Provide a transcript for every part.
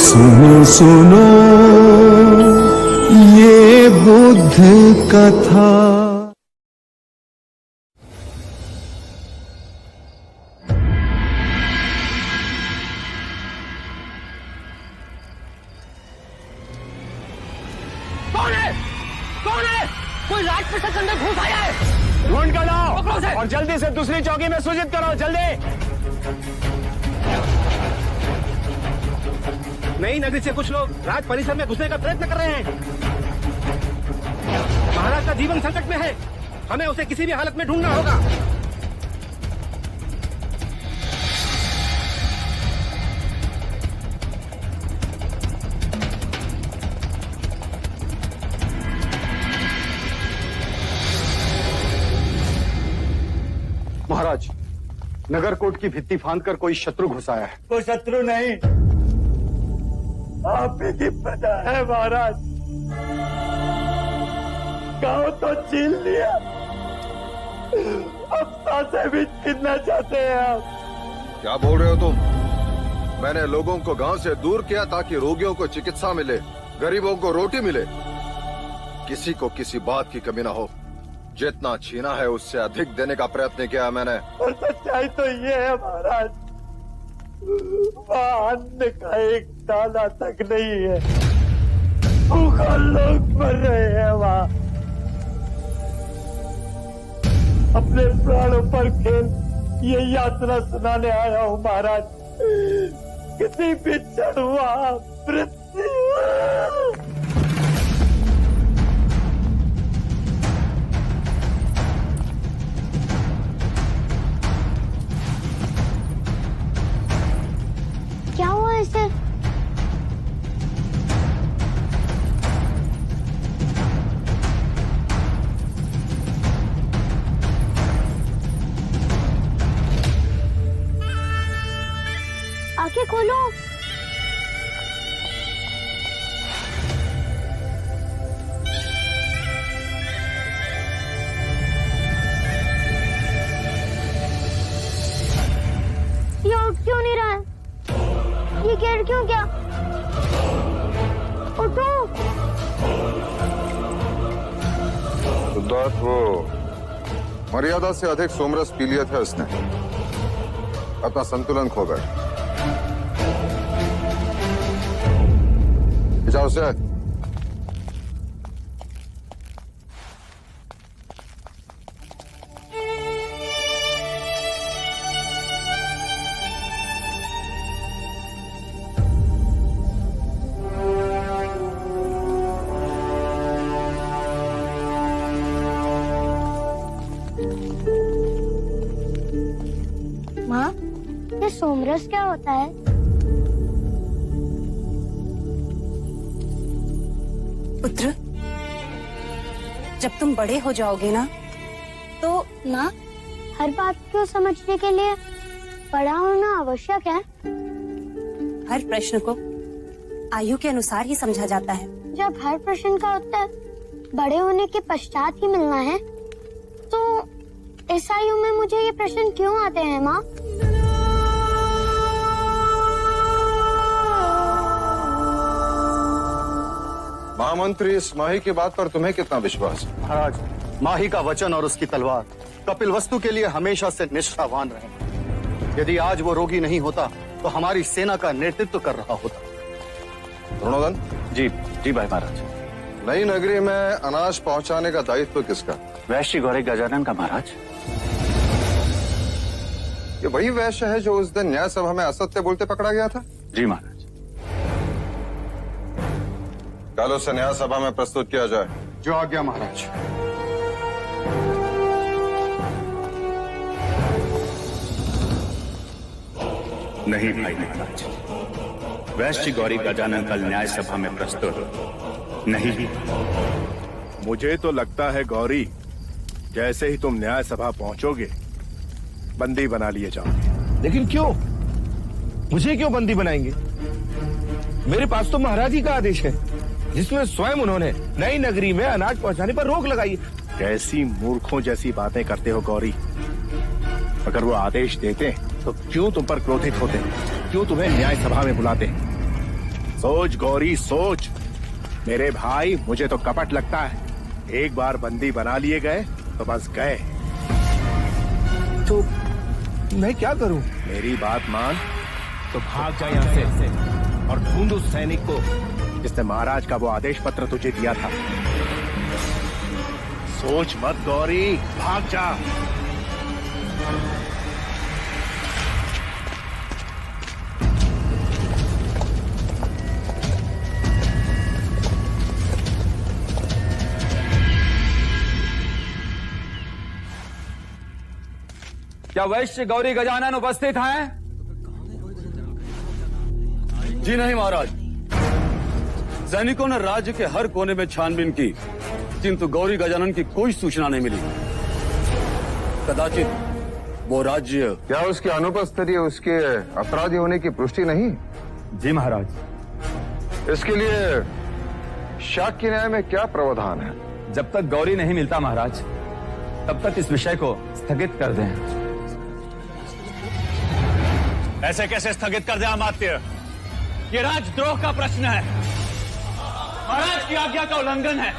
सुनो सुनो ये बुद्ध कथा। कौन है? कौन है? कोई राजपूत के अंदर घुस आया है। ढूंढ कर लाओ पकड़ो उसे। और जल्दी से दूसरी चौकी में सूचित करो, जल्दी। नई नगरी से कुछ लोग राज परिसर में घुसने का प्रयत्न कर रहे हैं। महाराज का जीवन संकट में है, हमें उसे किसी भी हालत में ढूंढना होगा। महाराज, नगरकोट की भित्ति फांदकर कोई शत्रु घुस आया है। वो शत्रु नहीं, आप ही की प्रजा है महाराज। गांव तो छीन लिया, अब सांसें भी छीनना चाहते हैं आप। क्या बोल रहे हो तुम? मैंने लोगों को गांव से दूर किया ताकि रोगियों को चिकित्सा मिले, गरीबों को रोटी मिले, किसी को किसी बात की कमी ना हो। जितना छीना है उससे अधिक देने का प्रयत्न किया मैंने। और सच्चाई तो ये है महाराज, वहाँ अन्न का एक दाना तक नहीं है, भूखा लोग मर रहे हैं वहाँ। अपने प्राणों पर खेल ये यात्रा सुनाने आया हूँ महाराज। किसी भी क्षण वहाँ मृत्यु। क्या हुआ इसे? आंखें खोलो। ये उठ क्यों नहीं रहा है? ये गिर क्यों गया? उठो। सिद्धार्थ, वो मर्यादा से अधिक सोमरस पी लिया था इसने, अपना संतुलन खो गया। जाओ उसे। माँ, ये सोमरस क्या होता है? पुत्र, जब तुम बड़े हो जाओगे ना तो माँ, हर बात को समझने के लिए बड़ा होना आवश्यक है। हर प्रश्न को आयु के अनुसार ही समझा जाता है। जब हर प्रश्न का उत्तर बड़े होने के पश्चात ही मिलना है, तो इस आयु में मुझे ये प्रश्न क्यों आते हैं माँ? महामंत्री, इस माही की बात पर तुम्हें कितना विश्वास है? महाराज, माही का वचन और उसकी तलवार कपिलवस्तु के लिए हमेशा से निष्ठावान रहे। यदि आज वो रोगी नहीं होता तो हमारी सेना का नेतृत्व कर रहा होता। द्रोणोदन। जी जी भाई महाराज। नई नगरी में अनाज पहुंचाने का दायित्व किसका? वैश्य गौरी गजानन का महाराज। ये वही वैश्य है जो उस दिन न्याय सभा में असत्य बोलते पकड़ा गया था? जी महाराज। कल उसे न्याय सभा में प्रस्तुत किया जाए। जो आज्ञा महाराज। नहीं भाई महाराज, वैश्य गौरी गजानन कल न्याय सभा में प्रस्तुत नहीं। मुझे तो लगता है गौरी, जैसे ही तुम न्याय सभा पहुंचोगे बंदी बना लिए जाओगे। लेकिन क्यों? मुझे क्यों बंदी बनाएंगे? मेरे पास तो महाराज ही का आदेश है, जिसमें स्वयं उन्होंने नई नगरी में अनाज पहुंचाने पर रोक लगाई। कैसी मूर्खों जैसी बातें करते हो गौरी। अगर वो आदेश देते तो क्यों तुम पर क्रोधित होते? क्यों तुम्हें न्याय सभा में बुलाते? सोच गौरी सोच। मेरे भाई, मुझे तो कपट लगता है। एक बार बंदी बना लिए गए तो बस गए। तो मैं क्या करूं? मेरी बात मान। तो भाग जा यहाँ से और ढूंढ उस सैनिक को जिसने महाराज का वो आदेश पत्र तुझे दिया था। सोच मत गौरी, भाग जा। क्या वैश्य गौरी गजानन उपस्थित हैं? जी नहीं महाराज। सैनिकों ने राज्य के हर कोने में छानबीन की, किंतु गौरी गजानन की कोई सूचना नहीं मिली। कदाचित वो राज्य। क्या उसकी अनुपस्थिति उसके अपराधी होने की पुष्टि नहीं? जी महाराज। इसके लिए शाक्य न्याय में क्या प्रावधान है? जब तक गौरी नहीं मिलता महाराज, तब तक इस विषय को स्थगित कर दें। ऐसे कैसे स्थगित कर दे अमात्य? ये राजद्रोह का प्रश्न है, महाराज की आज्ञा का उल्लंघन है।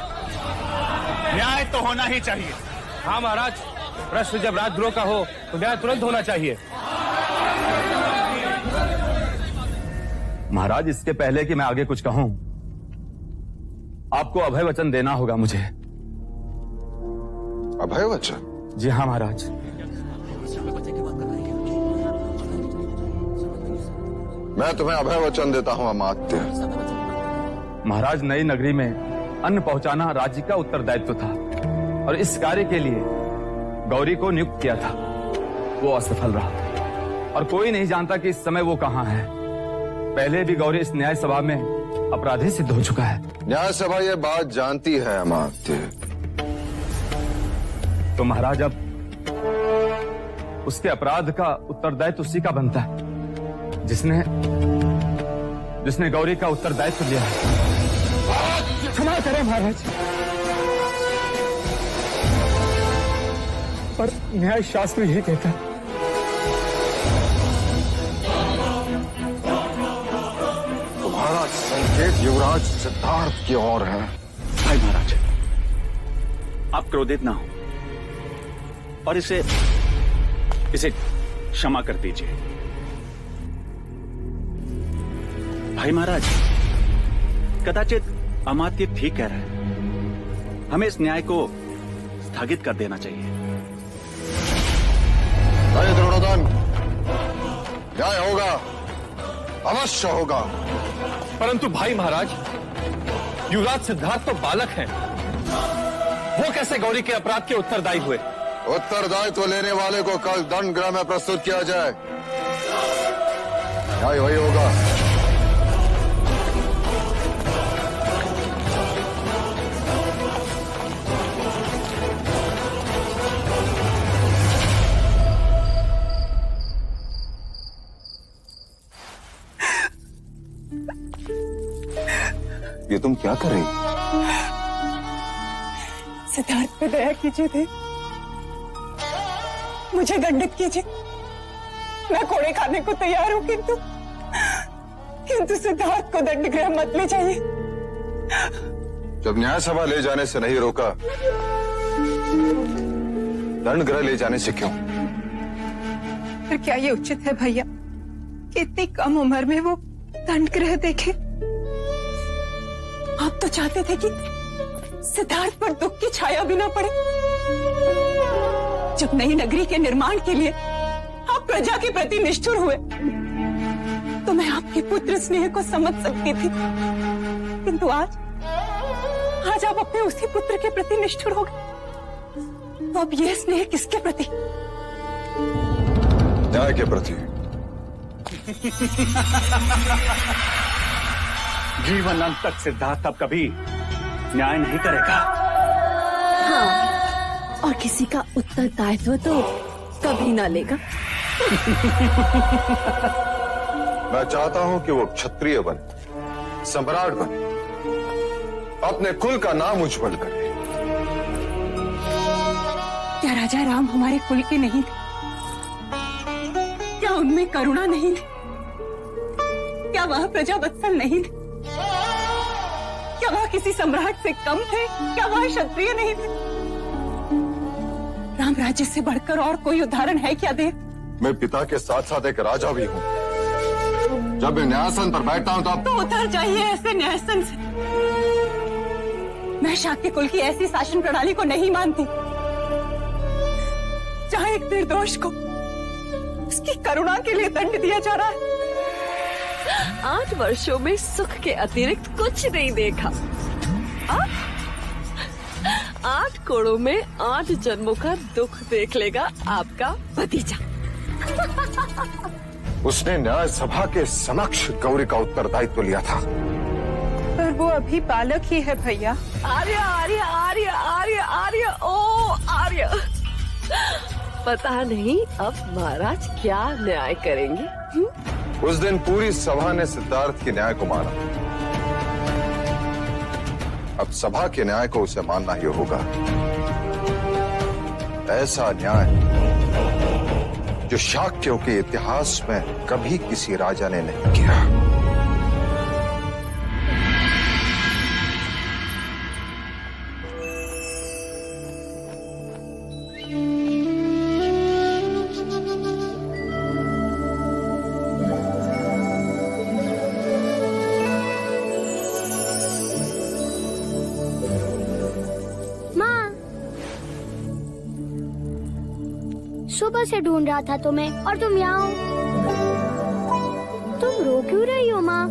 न्याय तो होना ही चाहिए। हाँ महाराज, प्रश्न जब राजद्रोह का हो तो न्याय तुरंत होना चाहिए। महाराज, इसके पहले कि मैं आगे कुछ कहूं, आपको अभय वचन देना होगा मुझे। अभय वचन? जी हाँ महाराज। मैं तुम्हें अभय वचन देता हूं अमात्य। महाराज, नई नगरी में अन्न पहुंचाना राज्य का उत्तरदायित्व था और इस कार्य के लिए गौरी को नियुक्त किया था। वो असफल रहा और कोई नहीं जानता कि इस समय वो कहां है। पहले भी गौरी इस न्याय सभा में अपराधी सिद्ध हो चुका है। न्याय सभा ये बात जानती है अमात्य। तो महाराज, अब उसके अपराध का उत्तरदायित्व उसी का बनता है जिसने गौरी का उत्तरदायित्व लिया है। क्षमा करें महाराज, पर न्याय शास्त्र यही कहता है। तुम्हारा संकेत युवराज सिद्धार्थ की ओर है। भाई महाराज, आप क्रोधित ना हो और इसे क्षमा कर दीजिए। भाई महाराज, कदाचित अमात्य ठीक कह रहा है। हमें इस न्याय को स्थगित कर देना चाहिए। नहीं द्रोणोदन, न्याय होगा, अवश्य होगा। परंतु भाई महाराज, युवराज सिद्धार्थ तो बालक हैं। वो कैसे गौरी के अपराध के उत्तरदायी हुए? उत्तरदायित्व लेने वाले को कल दंड गृह में प्रस्तुत किया जाए। न्याय वही होगा। ये तुम क्या कर रही? सिद्धार्थ पे दया कीजिए थे, मुझे दंडित कीजिए। मैं कोड़े खाने को तैयार हूं, किंतु सिद्धार्थ को दंड गृह मत ले जाइए। जब न्याय सभा ले जाने से नहीं रोका, दंड गृह ले जाने से क्यों? फिर क्या ये उचित है भैया कि इतनी कम उम्र में वो दंड गृह देखे? आप तो चाहते थे कि सिद्धार्थ पर दुख की छाया भी ना पड़े। जब नई नगरी के निर्माण के लिए आप प्रजा के प्रति निष्ठुर हुए, तो मैं आपके पुत्र स्नेह को समझ सकती थी, किंतु आज आप अपने उसी पुत्र के प्रति निष्ठुर हो गए। तो अब यह स्नेह किसके प्रति? न्याय के प्रति। जीवन अंत तक सिद्धार्थ अब कभी न्याय नहीं करेगा। हाँ, और किसी का उत्तरदायित्व तो कभी ना लेगा। मैं चाहता हूं कि वो क्षत्रिय बने, सम्राट बने, अपने कुल का नाम उज्जवल करे। क्या राजा राम हमारे कुल के नहीं थे? क्या उनमें करुणा नहीं थी? क्या वह प्रजा वत्सल नहीं थे? क्या वह किसी सम्राट से कम थे? क्या वह क्षत्रिय नहीं थे? राम राज्य से बढ़कर और कोई उदाहरण है क्या देव? मैं पिता के साथ साथ एक राजा भी हूँ। जब मैं न्यायासन पर बैठता हूँ तो उतर जाइए ऐसे न्यायासन से। मैं शाक्य कुल की ऐसी शासन प्रणाली को नहीं मानती जहाँ एक निर्दोष को उसकी करुणा के लिए दंड दिया जा रहा है। 8 वर्षों में सुख के अतिरिक्त कुछ नहीं देखा। 8 कोड़ों में 8 जन्मों का दुख देख लेगा आपका भतीजा। उसने न्याय सभा के समक्ष गौरी का उत्तरदायित्व लिया था। पर वो अभी बालक ही है भैया। आर्य आर्य आर्य आर्य आर्य ओ आर्य, पता नहीं अब महाराज क्या न्याय करेंगे। उस दिन पूरी सभा ने सिद्धार्थ के न्याय को माना। अब सभा के न्याय को उसे मानना ही होगा। ऐसा न्याय जो शाक्यों के इतिहास में कभी किसी राजा ने नहीं किया। सुबह से ढूंढ रहा था तुम्हें और तुम यहाँ हो। तुम रो क्यों रही हो माँ?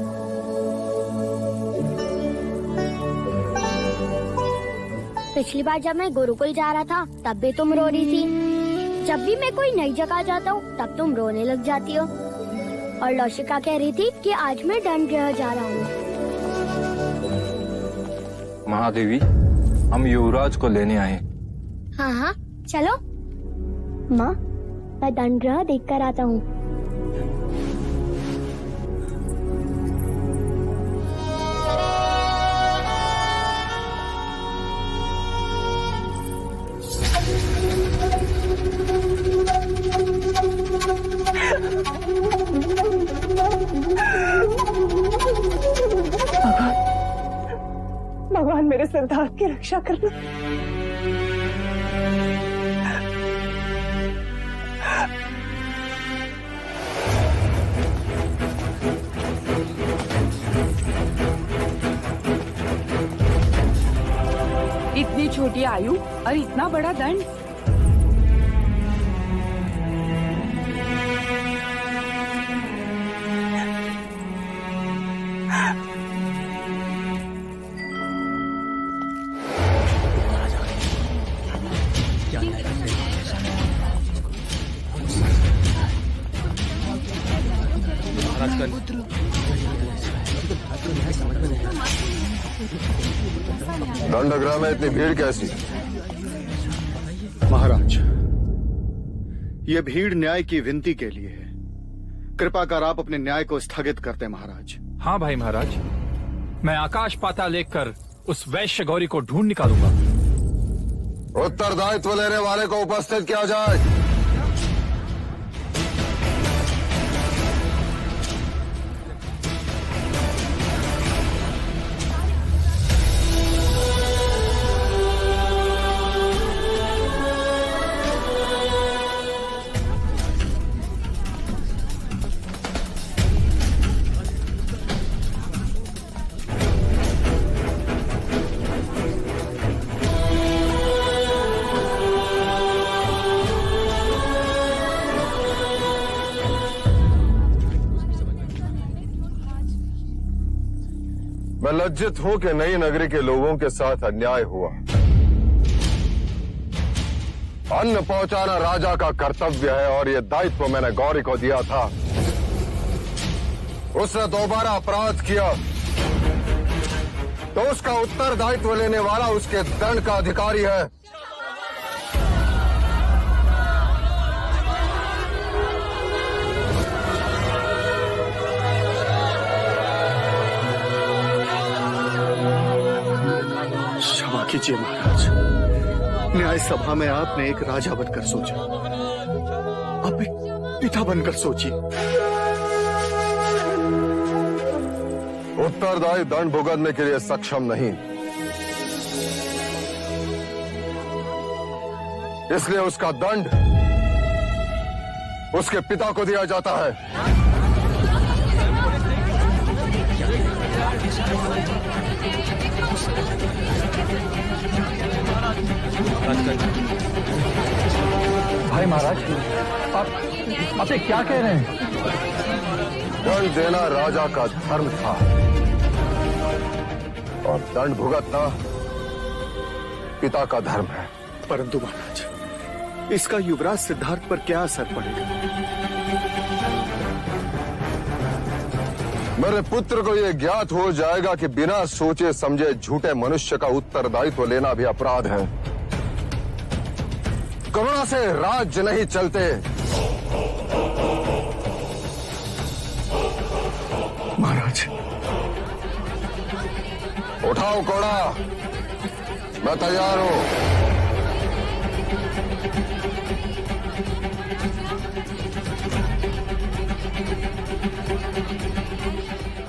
पिछली बार जब मैं गुरुकुल जा रहा था तब भी तुम रो रही थी। जब भी मैं कोई नई जगह जाता हूँ तब तुम रोने लग जाती हो। और लौशिका कह रही थी कि आज मैं दंडगृह जा रहा हूँ। महादेवी, हम युवराज को लेने आए। हाँ हाँ चलो। माँ, मैं दंडगृह देख कर आता हूँ। भगवान मेरे सिद्धार्थ की रक्षा करना। इतनी छोटी आयु और इतना बड़ा दंड। दंडगृह में इतनी भीड़ कैसी? महाराज, ये भीड़ न्याय की विनती के लिए है। कृपा कर आप अपने न्याय को स्थगित करते महाराज। हाँ भाई महाराज, मैं आकाश पाताल लेकर उस वैश्य गौरी को ढूंढ निकालूंगा। उत्तरदायित्व लेने वाले को उपस्थित किया जाए। मैं लज्जित हूं कि नई नगरी के लोगों के साथ अन्याय हुआ। अन्न पहुंचाना राजा का कर्तव्य है और यह दायित्व मैंने गौरी को दिया था। उसने दोबारा अपराध किया तो उसका उत्तरदायित्व लेने वाला उसके दंड का अधिकारी है। क्षमा कीजिए महाराज, न्याय सभा में आपने एक राजा बनकर सोचा, अब एक पिता बनकर सोचिए। उत्तरदायी दंड भुगतने के लिए सक्षम नहीं, इसलिए उसका दंड उसके पिता को दिया जाता है। भाई महाराज, आप ये क्या कह रहे हैं? दंड देना राजा का धर्म था और दंड भुगतना पिता का धर्म है। परंतु महाराज, इसका युवराज सिद्धार्थ पर क्या असर पड़ेगा? मेरे पुत्र को यह ज्ञात हो जाएगा कि बिना सोचे समझे झूठे मनुष्य का उत्तरदायित्व लेना भी अपराध है। करुणा से राज्य नहीं चलते। महाराज, उठाओ कोड़ा, मैं तैयार हूं।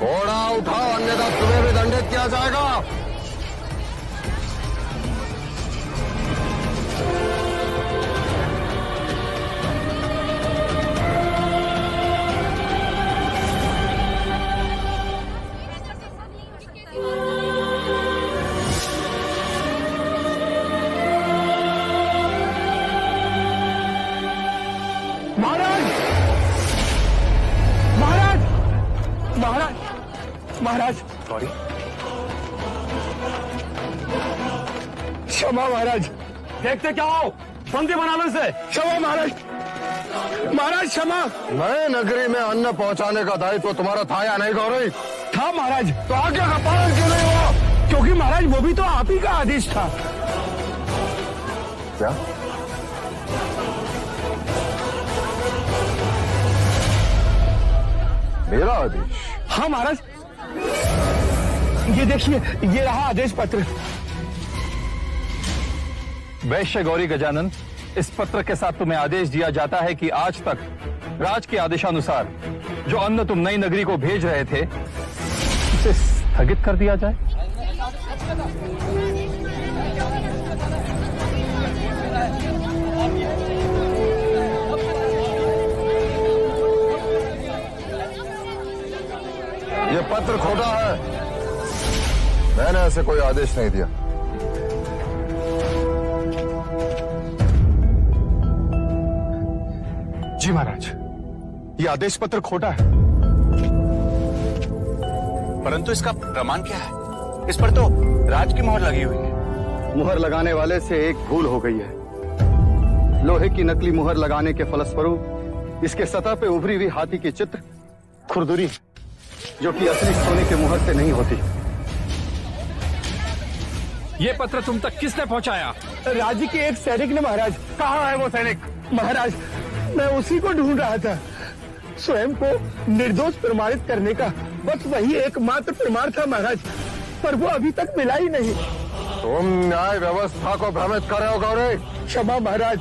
घोड़ा उठाओ, अन्यथा तुम्हें भी दंडित किया जाएगा। महाराज, गौरी, क्षमा महाराज। देखते क्या हो, बंदी बना लो इसे। क्षमा महाराज, महाराज क्षमा। नए नगरी में अन्न पहुंचाने का दायित्व तुम्हारा था या नहीं गौरी? था महाराज। तो आज्ञा का पालन क्यों नहीं हुआ? क्योंकि महाराज वो भी तो आप ही का आदेश था। क्या? मेरा आदेश? हाँ महाराज, ये देखिए, ये रहा आदेश पत्र। वैश्य गौरी गजानन, इस पत्र के साथ तुम्हें आदेश दिया जाता है कि आज तक राज के आदेशानुसार जो अन्न तुम नई नगरी को भेज रहे थे उसे स्थगित कर दिया जाए। ये पत्र खोटा है। मैंने ऐसे कोई आदेश नहीं दिया। जी महाराज, ये आदेश पत्र खोटा है। परंतु इसका प्रमाण क्या है? इस पर तो राज की मोहर लगी हुई है। मुहर लगाने वाले से एक भूल हो गई है। लोहे की नकली मुहर लगाने के फलस्वरूप इसके सतह पे उभरी हुई हाथी की चित्र खुरदुरी, जो कि असली सोने के मुहर से नहीं होती। ये पत्र तुम तक किसने पहुंचाया? राज्य के एक सैनिक ने महाराज। कहाँ है वो सैनिक? महाराज, मैं उसी को ढूंढ रहा था। स्वयं को निर्दोष प्रमाणित करने का बस वही एकमात्र प्रमाण था महाराज, पर वो अभी तक मिला ही नहीं। तुम न्याय व्यवस्था को भ्रमित कर रहे हो गौरी। क्षमा महाराज,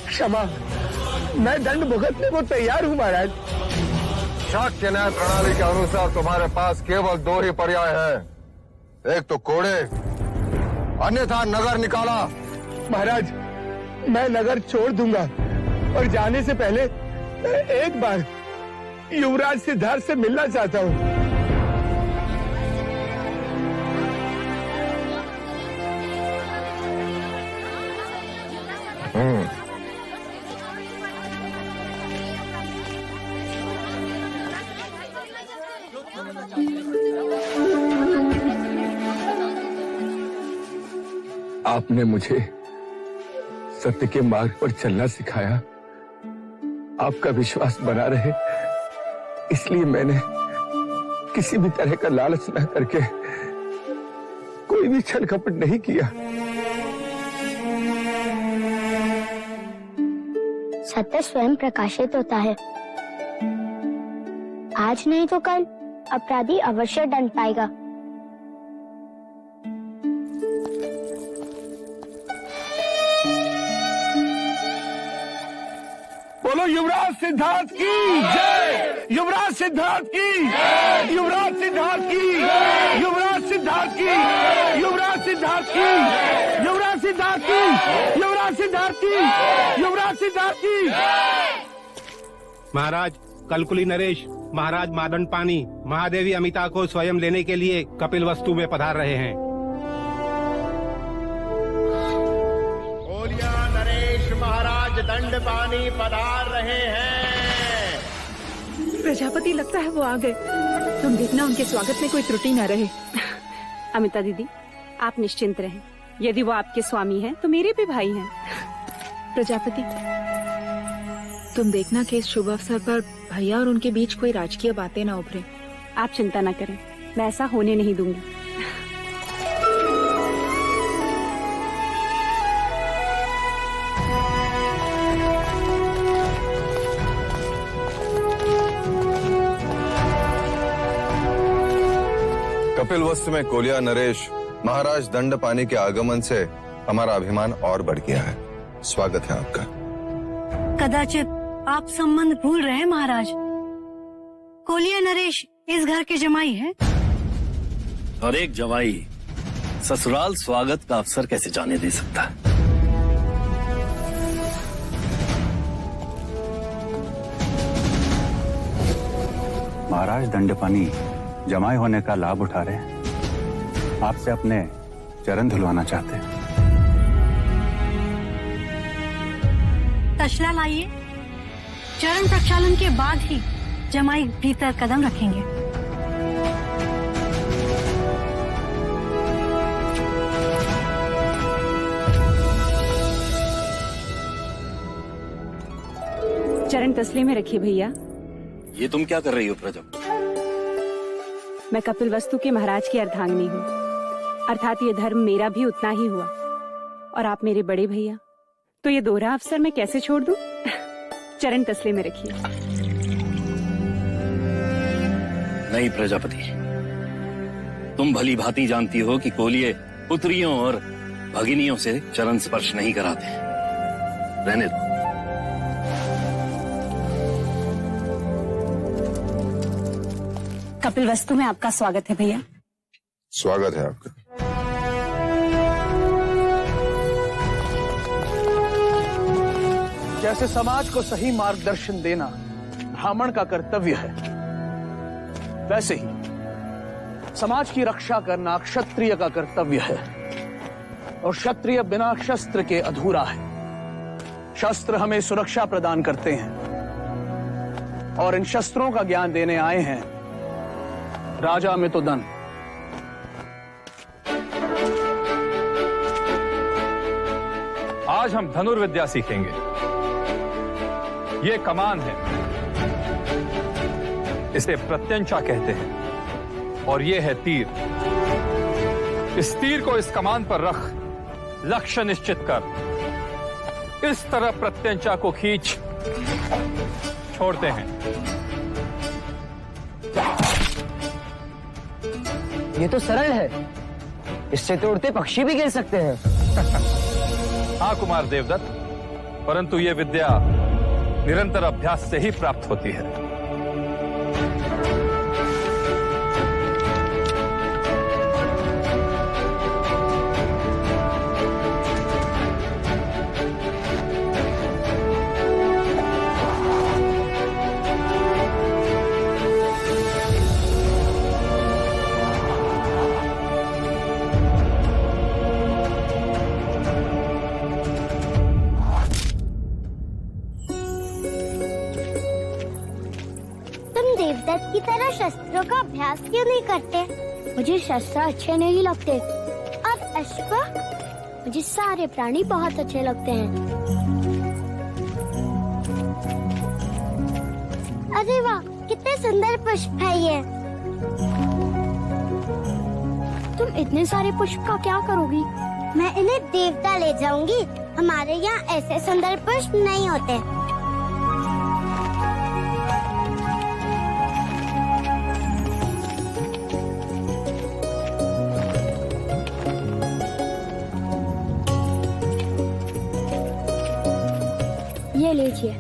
क्षमा। मैं दंड भुगतने को तैयार हूँ महाराज। शाक्य न्याय प्रणाली के अनुसार तुम्हारे पास केवल दो ही पर्याय है, एक तो कोड़े, अन्यथा नगर निकाला। महाराज, मैं नगर छोड़ दूंगा और जाने से पहले एक बार युवराज सिद्धार्थ से मिलना चाहता हूँ। आपने मुझे सत्य के मार्ग पर चलना सिखाया। आपका विश्वास बना रहे, इसलिए मैंने किसी भी तरह का लालच न करके कोई भी छल कपट नहीं किया। सत्य स्वयं प्रकाशित होता है। आज नहीं तो कल अपराधी अवश्य दंड पाएगा। बोलो बोलो युवराज सिद्धार्थ की जय, युवराज सिद्धार्थ की, युवराज सिद्धार्थ की, युवराज सिद्धार्थ की, युवराज सिद्धार्थ की, युवराज सिद्धार्थ की, युवराज सिद्धार्थ की, युवराज सिद्धार्थ की। महाराज कलकुली नरेश, महाराज मादन पानी, महादेवी अमिता को स्वयं लेने के लिए कपिल वस्तु में पधार रहे हैं। कोलिया नरेश महाराज दंड पानी पधार रहे हैं। प्रजापति लगता है वो आ गए। तुम देखना उनके स्वागत में कोई त्रुटि न रहे। अमिता दीदी, आप निश्चिंत रहें। यदि वो आपके स्वामी हैं, तो मेरे भी भाई हैं। प्रजापति, तुम देखना कि इस शुभ अवसर पर भैया और उनके बीच कोई राजकीय बातें न उभरे। आप चिंता न करें, मैं ऐसा होने नहीं दूंगी। कपिल वस्तु में कोलिया नरेश महाराज दंड पानी के आगमन से हमारा अभिमान और बढ़ गया है। स्वागत है आपका। कदाचित आप संबंध भूल रहे हैं महाराज। कोलिया नरेश इस घर के जमाई हैं। और एक जमाई ससुराल स्वागत का अवसर कैसे जाने दे सकता है? महाराज दंडपानी जमाई होने का लाभ उठा रहे हैं। आपसे अपने चरण धुलवाना चाहते हैं। तशला लाइए। चरण प्रक्षालन के बाद ही जमाई भीतर कदम रखेंगे। चरण तसले में रखिए भैया। ये तुम क्या कर रही हो प्रजा? मैं कपिल वस्तु के महाराज की अर्धांगिनी हूँ, अर्थात ये धर्म मेरा भी उतना ही हुआ। और आप मेरे बड़े भैया, तो ये दोहरा अवसर मैं कैसे छोड़ दूं? चरण तसले में रखिए। नहीं प्रजापति, तुम भली भांति जानती हो कि कोलिये पुत्रियों और भगिनियों से चरण स्पर्श नहीं कराते। रहने दो। कपिल वस्तु में आपका स्वागत है भैया। स्वागत है आपका। जैसे समाज को सही मार्गदर्शन देना ब्राह्मण का कर्तव्य है, वैसे ही समाज की रक्षा करना क्षत्रिय का कर्तव्य है। और क्षत्रिय बिना शस्त्र के अधूरा है। शस्त्र हमें सुरक्षा प्रदान करते हैं और इन शस्त्रों का ज्ञान देने आए हैं राजा मितुदन। आज हम धनुर्विद्या सीखेंगे। ये कमान है, इसे प्रत्यंचा कहते हैं। और ये है तीर। इस तीर को इस कमान पर रख लक्ष्य निश्चित कर इस तरह प्रत्यंचा को खींच छोड़ते हैं। ये तो सरल है, इससे तो उड़ते पक्षी भी गिर सकते हैं। हाँ कुमार देवदत्त, परंतु ये विद्या निरंतर अभ्यास से ही प्राप्त होती है। देवदत्त की तरह शस्त्रों का अभ्यास क्यों नहीं करते? मुझे शस्त्र अच्छे नहीं लगते। और अश्व? मुझे सारे प्राणी बहुत अच्छे लगते हैं। अरे वाह, कितने सुंदर पुष्प है ये। तुम इतने सारे पुष्प का क्या करोगी? मैं इन्हें देवता ले जाऊंगी। हमारे यहाँ ऐसे सुंदर पुष्प नहीं होते। ये लीजिए,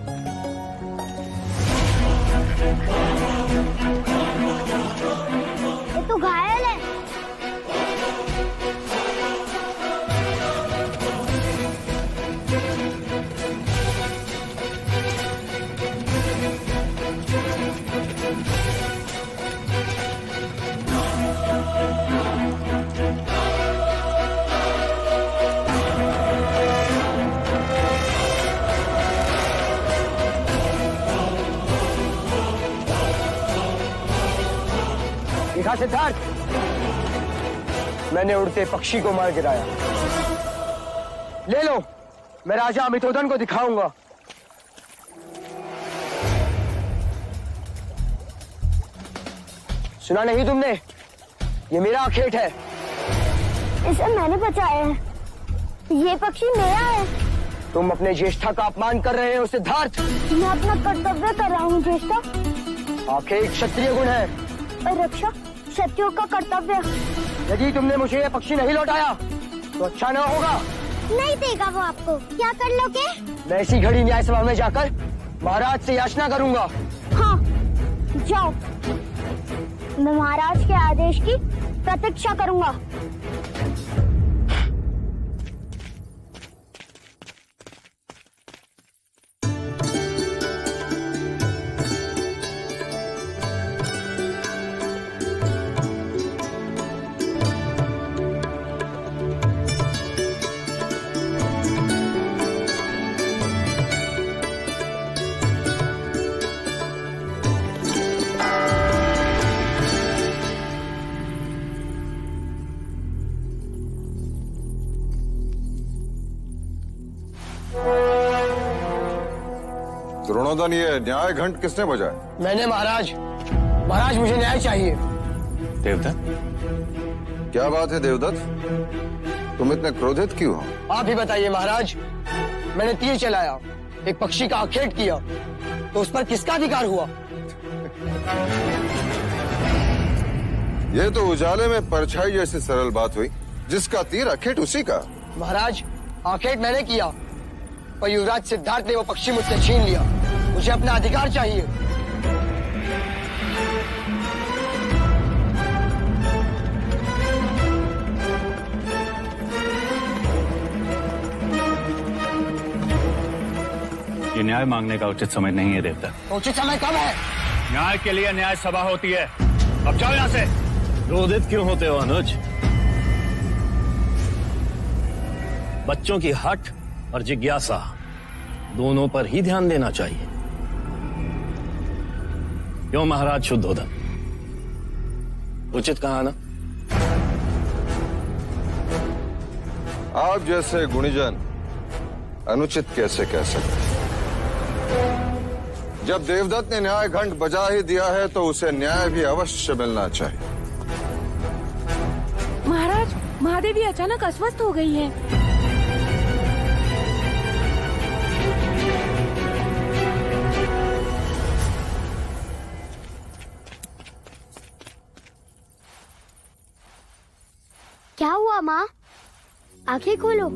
सिद्धार्थ, मैंने उड़ते पक्षी को मार गिराया। ले लो, मैं राजा अमितोदन को दिखाऊंगा। सुना नहीं तुमने? ये मेरा आखेट है। इसे मैंने बचाया है। ये पक्षी मेरा है। तुम अपने ज्येष्ठा का अपमान कर रहे हो सिद्धार्थ। मैं अपना कर्तव्य कर रहा हूँ ज्येष्ठा। आखेट क्षत्रिय गुण है और रक्षा क्षत्रियों का कर्तव्य। यदि तुमने मुझे ये पक्षी नहीं लौटाया तो अच्छा न होगा। नहीं देगा वो आपको। क्या कर लोगे? मैं इसी घड़ी न्याय सभा में जाकर महाराज से याचना करूंगा। हाँ, जाओ। मैं महाराज के आदेश की प्रतीक्षा करूंगा। द्रोणोदन, ये न्याय घंट किसने बजाया? मैंने महाराज। महाराज मुझे न्याय चाहिए। देवदत्त, क्या बात है देवदत्त? तुम इतने क्रोधित क्यों हो? आप ही बताइए महाराज। मैंने तीर चलाया, एक पक्षी का आखेट किया, तो उस पर किसका अधिकार हुआ? ये तो उजाले में परछाई जैसी सरल बात हुई। जिसका तीर आखेट उसी का। महाराज, आखेट मैंने किया, पर युवराज सिद्धार्थ ने वो पक्षी मुझसे छीन लिया। मुझे अपना अधिकार चाहिए। ये न्याय मांगने का उचित समय नहीं है देवता। उचित समय कब है? न्याय के लिए न्याय सभा होती है। अब जाओ यहाँ से। क्रोधित क्यों होते हो अनुज? बच्चों की हठ और जिज्ञासा दोनों पर ही ध्यान देना चाहिए। क्यों महाराज शुद्धोदन, उचित कहा ना? आप जैसे गुणीजन अनुचित कैसे कह सकते? जब देवदत्त ने न्याय घंट बजा ही दिया है तो उसे न्याय भी अवश्य मिलना चाहिए। महाराज, महादेवी अचानक अस्वस्थ हो गई है। क्या हुआ माँ? आंखें खोलो।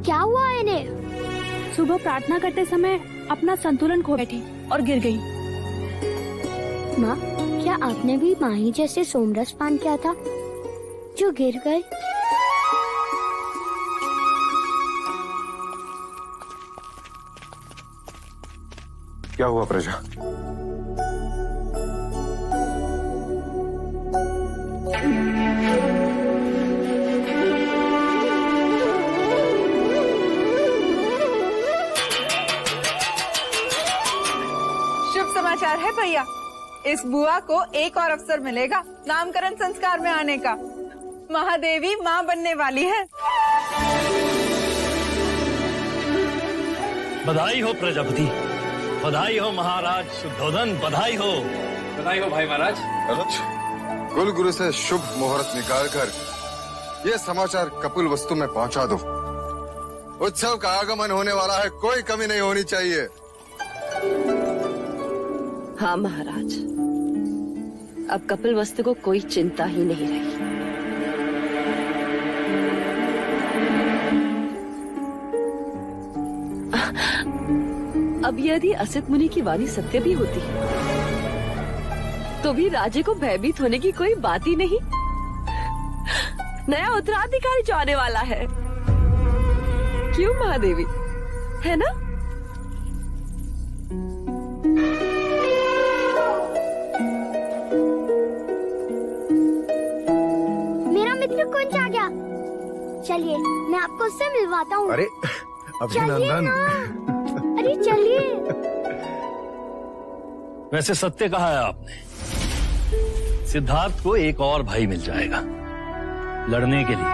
क्या हुआ इन्हें? सुबह प्रार्थना करते समय अपना संतुलन खो बैठी और गिर गई। माँ, क्या आपने भी माही जैसे सोमरस पान किया था जो गिर गए? क्या हुआ प्रजा? समाचार है भैया। इस बुआ को एक और अवसर मिलेगा नामकरण संस्कार में आने का। महादेवी माँ बनने वाली है। बधाई हो प्रजापति, बधाई हो महाराज शुद्धोदन, बधाई हो। बधाई हो भाई महाराज। अनुज, कुल गुरु से शुभ मुहूर्त निकालकर ये समाचार कपिल वस्तु में पहुंचा दो। उत्सव का आगमन होने वाला है, कोई कमी नहीं होनी चाहिए। हाँ महाराज, अब कपिल वस्तु को कोई चिंता ही नहीं रही। अब यदि असित मुनि की वाणी सत्य भी होती तो भी राजे को भयभीत होने की कोई बात ही नहीं। नया उत्तराधिकारी जो आने वाला है। क्यों महादेवी, है ना? मेरा मित्र कुंज आ गया। चलिए मैं आपको उससे मिलवाता हूँ। अरे अभिनंदन। अरे चलिए। वैसे सत्य कहा है आपने। सिद्धार्थ को एक और भाई मिल जाएगा लड़ने के लिए।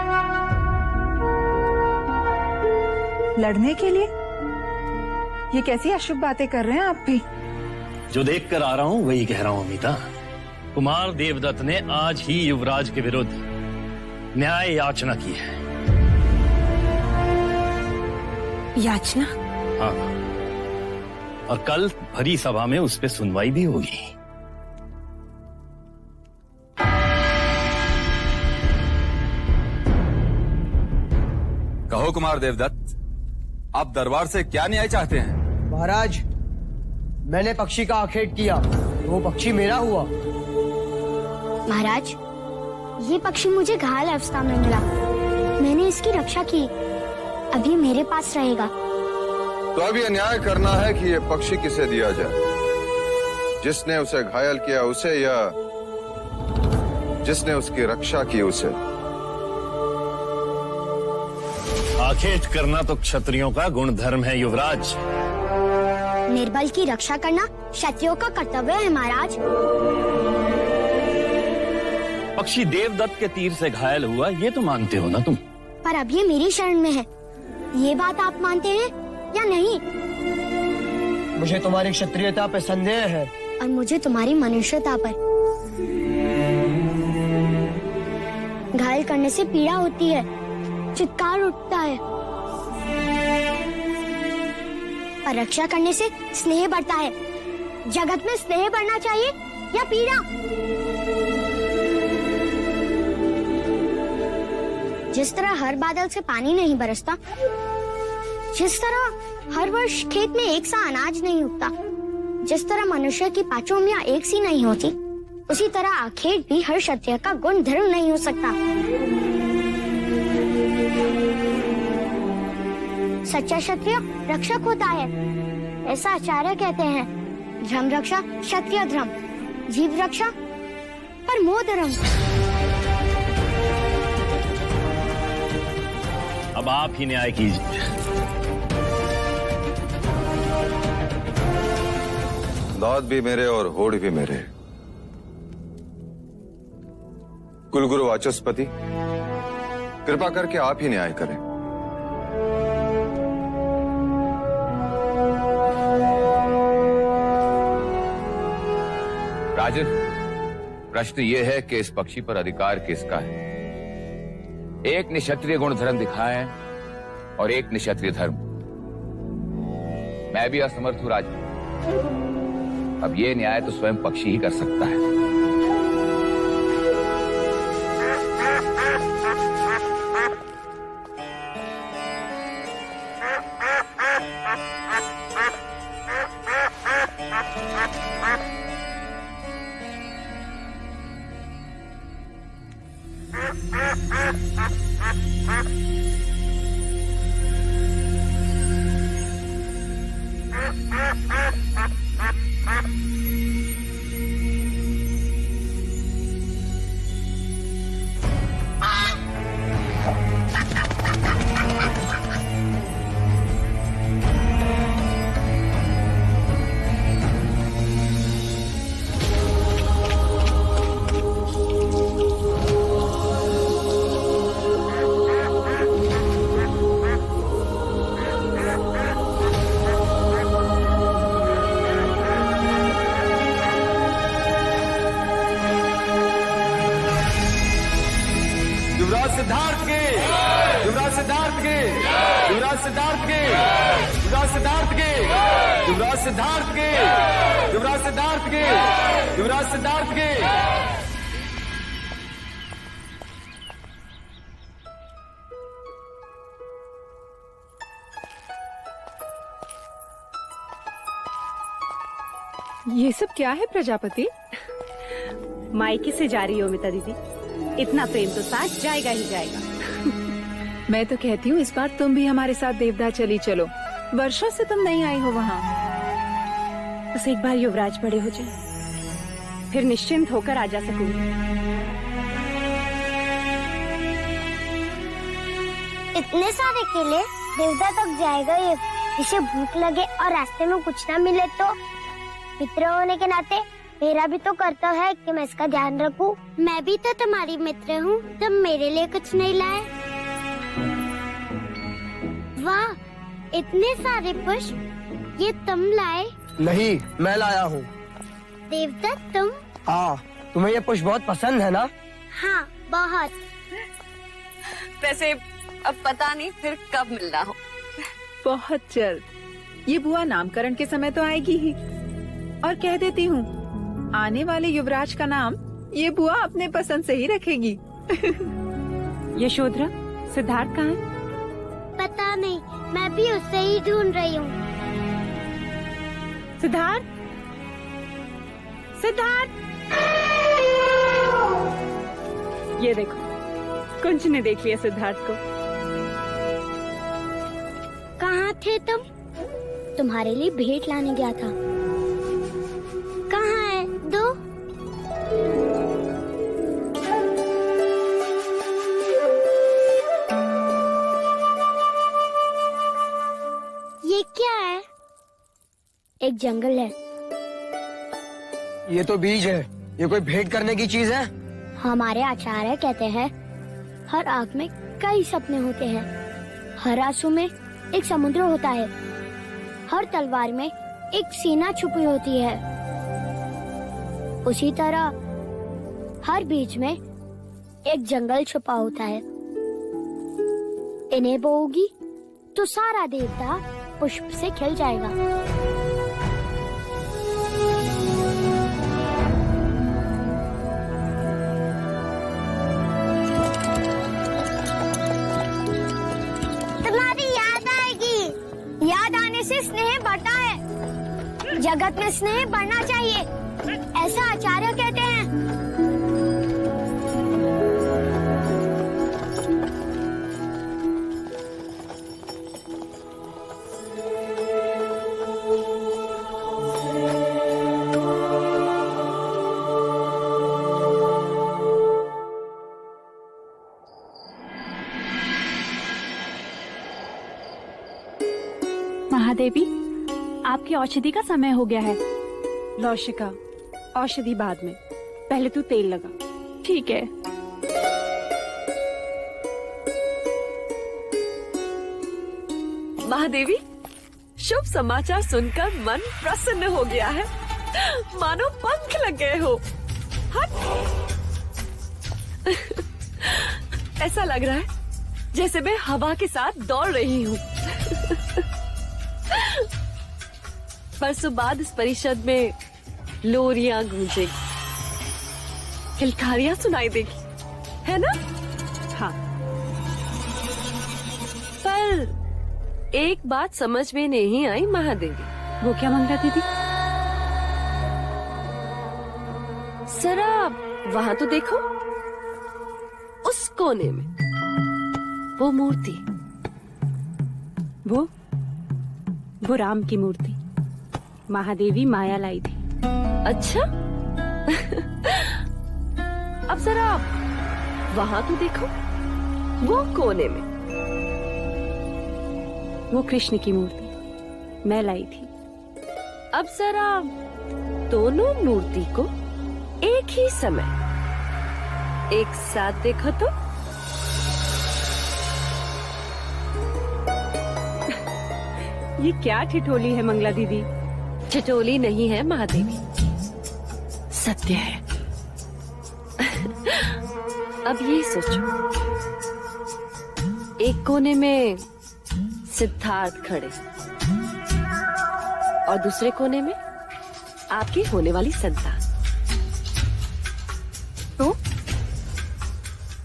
लड़ने के लिए? ये कैसी अशुभ बातें कर रहे हैं आप भी? जो देख कर आ रहा हूं वही कह रहा हूं अमिता। कुमार देवदत्त ने आज ही युवराज के विरुद्ध न्याय याचना की है। याचना? हाँ, और कल भरी सभा में उस पर सुनवाई भी होगी। कहो कुमार देवदत्त, आप दरबार से क्या न्याय चाहते हैं? महाराज, मैंने पक्षी का आखेट किया, वो पक्षी मेरा हुआ। महाराज, ये पक्षी मुझे घायल अवस्था में मिला, मैंने इसकी रक्षा की, अभी मेरे पास रहेगा। तो अब ये न्याय करना है कि ये पक्षी किसे दिया जाए, जिसने उसे घायल किया उसे या जिसने उसकी रक्षा की उसे। आखेट करना तो क्षत्रियों का गुणधर्म है युवराज। निर्बल की रक्षा करना क्षत्रियों का कर्तव्य है महाराज। पक्षी देवदत्त के तीर से घायल हुआ ये तो मानते हो ना तुम? पर अब ये मेरी शरण में है, ये बात आप मानते हैं या नहीं? मुझे तुम्हारी क्षत्रियता पे संदेह है और मुझे तुम्हारी मनुष्यता पर। घायल करने से पीड़ा होती है, चित्कार उठता है, पर रक्षा करने से स्नेह बढ़ता है। जगत में स्नेह बढ़ना चाहिए या पीड़ा? जिस तरह हर बादल से पानी नहीं बरसता, जिस तरह हर वर्ष खेत में एक सा अनाज नहीं उगता, जिस तरह मनुष्य की पांचों उंगलियां एक सी नहीं होती, उसी तरह आखेट भी हर क्षत्रिय का गुण धर्म नहीं हो सकता। सच्चा क्षत्रिय रक्षक होता है, ऐसा आचार्य कहते हैं। धर्म रक्षा क्षत्रिय धर्म, जीव रक्षा परमो धर्म। अब आप ही न्याय कीजिए। दांत भी मेरे और होड़ भी मेरे। कुलगुरु वाचस्पति, कृपा करके आप ही न्याय करें। राजन, प्रश्न ये है कि इस पक्षी पर अधिकार किसका है? एक ने क्षत्रिय गुण धर्म दिखाए और एक ने क्षत्रिय धर्म। मैं भी असमर्थ हूं राजन। अब ये न्याय तो स्वयं पक्षी ही कर सकता है। युवराज सिद्धार्थ के, युवराज सिद्धार्थ के, युवराज सिद्धार्थ के, युवराज सिद्धार्थ के, युवराज सिद्धार्थ के, युवराज सिद्धार्थ के, युवराज सिद्धार्थ के। ये सब क्या है प्रजापति? मायके से जा रही हो अमिता दीदी, इतना प्रेम तो साथ जाएगा ही जाएगा। मैं तो कहती हूँ इस बार तुम भी हमारे साथ देवदा चली चलो, वर्षों से तुम नहीं आई हो वहाँ। बस एक बार युवराज बड़े हो जाए, फिर निश्चिंत होकर आ जा सकूंगी। इतने सारे केले देवदा तक जाएगा ये? इसे भूख लगे और रास्ते में कुछ ना मिले तो? मित्र होने के नाते मेरा भी तो कर्तव्य है कि मैं इसका ध्यान रखूं। मैं भी तो तुम्हारी मित्र हूँ, तुम मेरे लिए कुछ नहीं लाए? वाह, इतने सारे पुष्प, ये तुम लाए? नहीं, मैं लाया हूँ। देवदत्त तुम? हाँ, तुम्हें ये पुष्प बहुत पसंद है ना? हाँ, बहुत। वैसे अब पता नहीं फिर कब मिलना हो। बहुत जल्द। ये बुआ नामकरण के समय तो आएगी ही। और कह देती हूँ, आने वाले युवराज का नाम ये बुआ अपने पसंद से ही रखेगी। यशोधरा, सिद्धार्थ कहाँ है? पता नहीं, मैं भी उससे ही ढूंढ रही हूँ। सिद्धार्थ, सिद्धार्थ! ये देखो, कुंज ने देख लिया सिद्धार्थ को। कहाँ थे तुम? तुम्हारे लिए भेंट लाने गया था। कहाँ है? दो। ये क्या है? एक जंगल है। ये तो बीज है। ये कोई भेंट करने की चीज है? हमारे आचार्य कहते हैं हर आँख में कई सपने होते हैं। हर आंसू में एक समुद्र होता है। हर तलवार में एक सीना छुपी होती है। उसी तरह हर बीज में एक जंगल छुपा होता है। इन्हें बोओगी तो सारा देवता पुष्प से खिल जाएगा। तुम्हारी याद आएगी। याद आने से स्नेह बढ़ता है। जगत में स्नेह बढ़ना चाहिए, ऐसा आचार्य कहते हैं। महादेवी, आपकी औषधि का समय हो गया है। लौशिका, औषधि बाद में, पहले तू तेल लगा। ठीक है। महादेवी, शुभ समाचार सुनकर मन प्रसन्न हो गया है। मानो पंख लग गए हो। हट। ऐसा लग रहा है जैसे मैं हवा के साथ दौड़ रही हूँ। परसों बाद इस परिषद में लोरियां गूंजेगी, किलकारियां सुनाई देगी, है ना? हाँ। पर एक बात समझ में नहीं आई महादेवी। वो क्या मंगला दीदी? जरा वहां तो देखो, उस कोने में वो मूर्ति। वो राम की मूर्ति महादेवी माया लाई थी। अच्छा। अब जरा वहां तो देखो, वो कोने में वो कृष्ण की मूर्ति मैं लाई थी। अब जरा दोनों मूर्ति को एक ही समय एक साथ देखो तो। ये क्या ठिठोली है मंगला दीदी? ठिठोली नहीं है महादेवी, सत्य है। अब ये सोचो, एक कोने में सिद्धार्थ खड़े और दूसरे कोने में आपकी होने वाली संतान।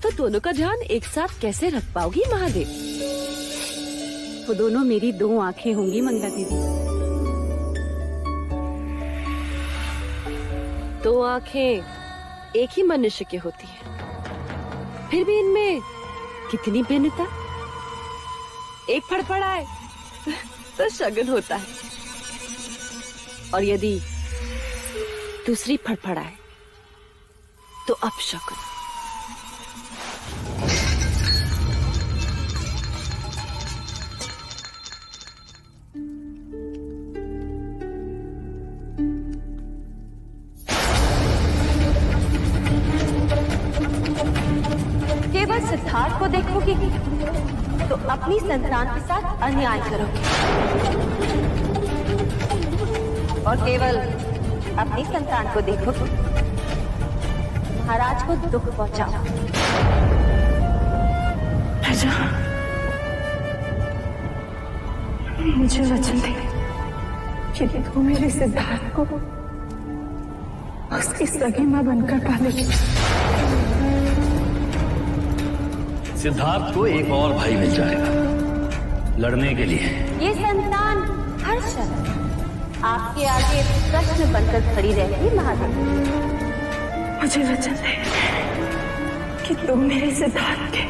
तो दोनों का ध्यान एक साथ कैसे रख पाओगी महादेवी? वो दोनों मेरी दो आंखें होंगी मंगला दीदी। दो आंखें एक ही मनुष्य की होती है, फिर भी इनमें कितनी भिन्नता। एक फड़फड़ाए तो शगुन होता है, और यदि दूसरी फड़फड़ाए तो अपशकुन। सिद्धार्थ को देखोगे तो अपनी संतान के साथ अन्याय करोगे, और केवल अपनी संतान को देखोगे महाराज को दुख पहुंचाओ। प्रजा, मुझे वचन दे कि तू मेरे सिद्धार्थ को उसकी सगी मां बनकर पालेगी। सिद्धार्थ को एक और भाई मिल जाएगा लड़ने के लिए। ये संतान हर शब्द आपके आगे प्रश्न बनकर खड़ी रहेगी महादेव। मुझे वचन दे कि तुम मेरे सिद्धार्थ के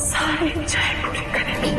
सारे इच्छाएं पूरी करेंगी।